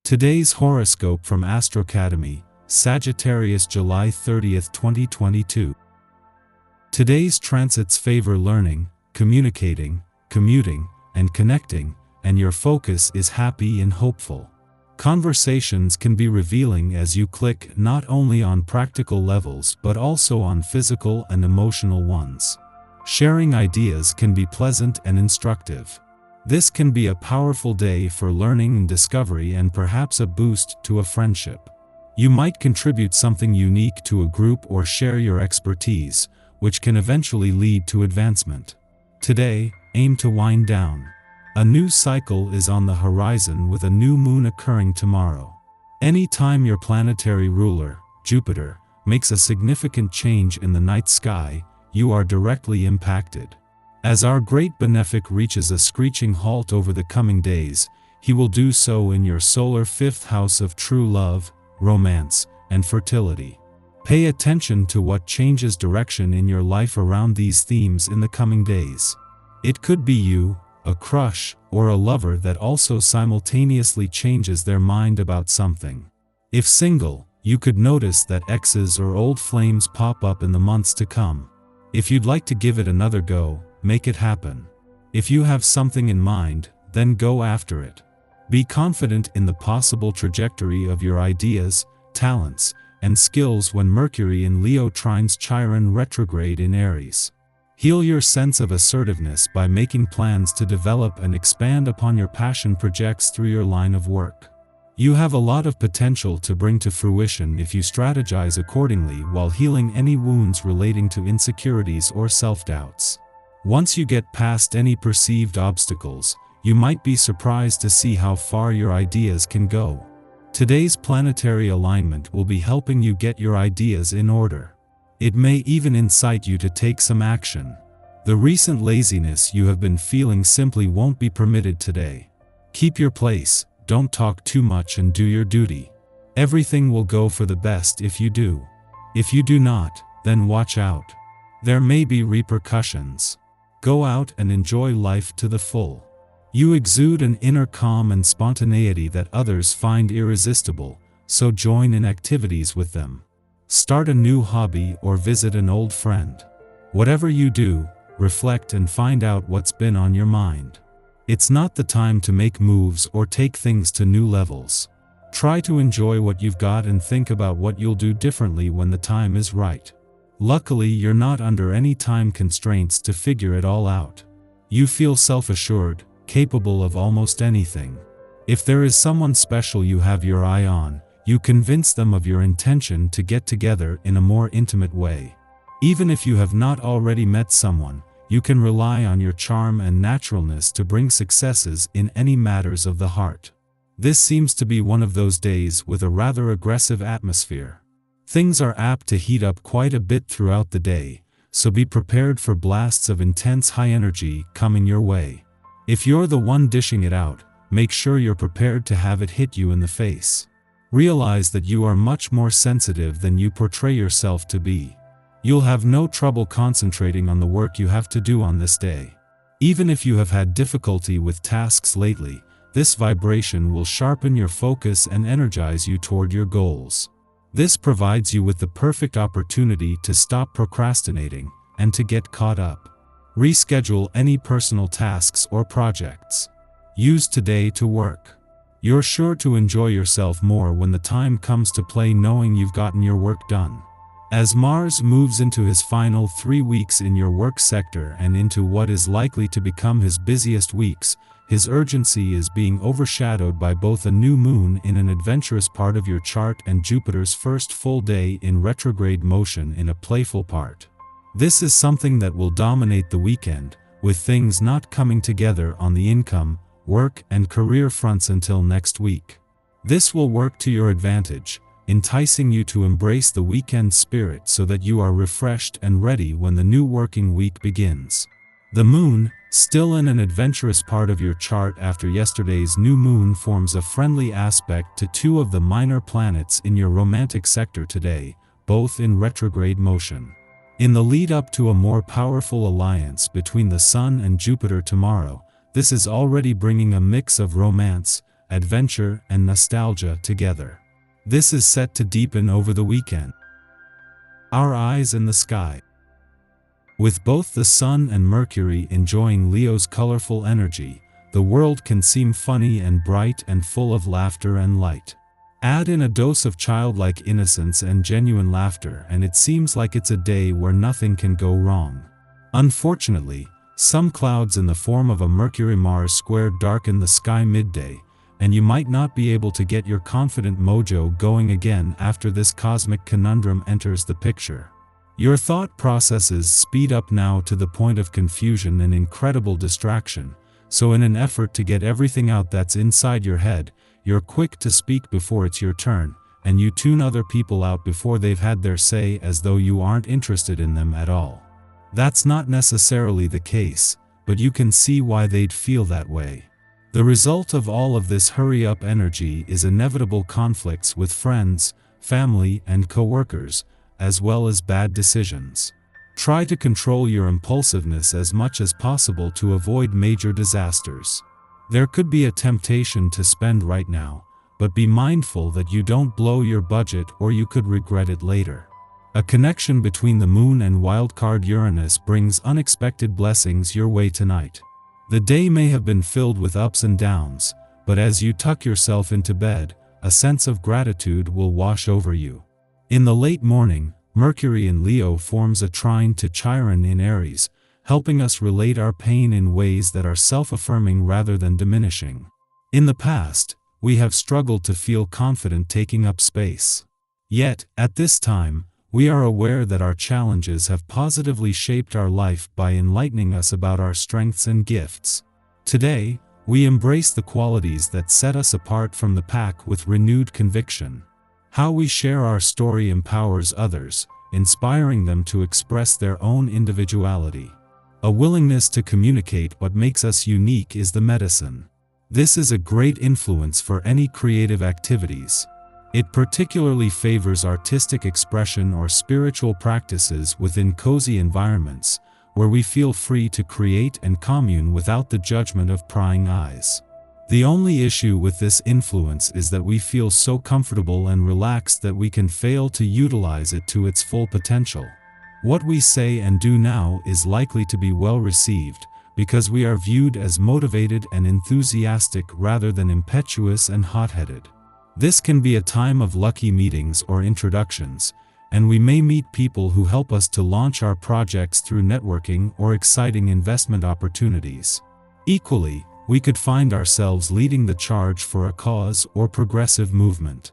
Today's horoscope from Astrocademy, Sagittarius July 30th, 2022. Today's transits favor learning, communicating, commuting, and connecting, and your focus is happy and hopeful. Conversations can be revealing as you click not only on practical levels but also on physical and emotional ones. Sharing ideas can be pleasant and instructive. This can be a powerful day for learning and discovery and perhaps a boost to a friendship. You might contribute something unique to a group or share your expertise, which can eventually lead to advancement. Today, aim to wind down. A new cycle is on the horizon with a new moon occurring tomorrow. Any time your planetary ruler, Jupiter, makes a significant change in the night sky, you are directly impacted. As our great benefic reaches a screeching halt over the coming days, he will do so in your solar fifth house of true love, romance, and fertility. Pay attention to what changes direction in your life around these themes in the coming days. It could be you, a crush, or a lover that also simultaneously changes their mind about something. If single, you could notice that exes or old flames pop up in the months to come. If you'd like to give it another go, make it happen. If you have something in mind, then go after it. Be confident in the possible trajectory of your ideas, talents, and skills when Mercury in Leo trines Chiron retrograde in Aries. Heal your sense of assertiveness by making plans to develop and expand upon your passion projects through your line of work. You have a lot of potential to bring to fruition if you strategize accordingly while healing any wounds relating to insecurities or self-doubts. Once you get past any perceived obstacles, you might be surprised to see how far your ideas can go. Today's planetary alignment will be helping you get your ideas in order. It may even incite you to take some action. The recent laziness you have been feeling simply won't be permitted today. Keep your place, don't talk too much, and do your duty. Everything will go for the best if you do. If you do not, then watch out. There may be repercussions. Go out and enjoy life to the full. You exude an inner calm and spontaneity that others find irresistible, so join in activities with them. Start a new hobby or visit an old friend. Whatever you do, reflect and find out what's been on your mind. It's not the time to make moves or take things to new levels. Try to enjoy what you've got and think about what you'll do differently when the time is right. Luckily, you're not under any time constraints to figure it all out. You feel self-assured, capable of almost anything. If there is someone special you have your eye on, you convince them of your intention to get together in a more intimate way. Even if you have not already met someone, you can rely on your charm and naturalness to bring successes in any matters of the heart. This seems to be one of those days with a rather aggressive atmosphere. Things are apt to heat up quite a bit throughout the day, so be prepared for blasts of intense high energy coming your way. If you're the one dishing it out, make sure you're prepared to have it hit you in the face. Realize that you are much more sensitive than you portray yourself to be. You'll have no trouble concentrating on the work you have to do on this day. Even if you have had difficulty with tasks lately, this vibration will sharpen your focus and energize you toward your goals. This provides you with the perfect opportunity to stop procrastinating and to get caught up. Reschedule any personal tasks or projects. Use today to work. You're sure to enjoy yourself more when the time comes to play, knowing you've gotten your work done. As Mars moves into his final 3 weeks in your work sector and into what is likely to become his busiest weeks, his urgency is being overshadowed by both a new moon in an adventurous part of your chart and Jupiter's first full day in retrograde motion in a playful part. This is something that will dominate the weekend, with things not coming together on the income, work, and career fronts until next week. This will work to your advantage, enticing you to embrace the weekend spirit so that you are refreshed and ready when the new working week begins. The moon, still in an adventurous part of your chart after yesterday's new moon, forms a friendly aspect to 2 of the minor planets in your romantic sector today, both in retrograde motion. In the lead up to a more powerful alliance between the Sun and Jupiter tomorrow, this is already bringing a mix of romance, adventure, and nostalgia together. This is set to deepen over the weekend. Our eyes in the sky. With both the Sun and Mercury enjoying Leo's colorful energy, the world can seem funny and bright and full of laughter and light. Add in a dose of childlike innocence and genuine laughter and it seems like it's a day where nothing can go wrong. Unfortunately, some clouds in the form of a Mercury-Mars square darken the sky midday, and you might not be able to get your confident mojo going again after this cosmic conundrum enters the picture. Your thought processes speed up now to the point of confusion and incredible distraction, so in an effort to get everything out that's inside your head, you're quick to speak before it's your turn, and you tune other people out before they've had their say as though you aren't interested in them at all. That's not necessarily the case, but you can see why they'd feel that way. The result of all of this hurry-up energy is inevitable conflicts with friends, family, and coworkers, as well as bad decisions. Try to control your impulsiveness as much as possible to avoid major disasters. There could be a temptation to spend right now, but be mindful that you don't blow your budget or you could regret it later. A connection between the Moon and wildcard Uranus brings unexpected blessings your way tonight. The day may have been filled with ups and downs, but as you tuck yourself into bed, a sense of gratitude will wash over you. In the late morning, Mercury in Leo forms a trine to Chiron in Aries, helping us relate our pain in ways that are self-affirming rather than diminishing. In the past, we have struggled to feel confident taking up space. Yet, at this time, we are aware that our challenges have positively shaped our life by enlightening us about our strengths and gifts. Today, we embrace the qualities that set us apart from the pack with renewed conviction. How we share our story empowers others, inspiring them to express their own individuality. A willingness to communicate what makes us unique is the medicine. This is a great influence for any creative activities. It particularly favors artistic expression or spiritual practices within cozy environments, where we feel free to create and commune without the judgment of prying eyes. The only issue with this influence is that we feel so comfortable and relaxed that we can fail to utilize it to its full potential. What we say and do now is likely to be well received, because we are viewed as motivated and enthusiastic rather than impetuous and hot-headed. This can be a time of lucky meetings or introductions, and we may meet people who help us to launch our projects through networking or exciting investment opportunities. Equally, we could find ourselves leading the charge for a cause or progressive movement.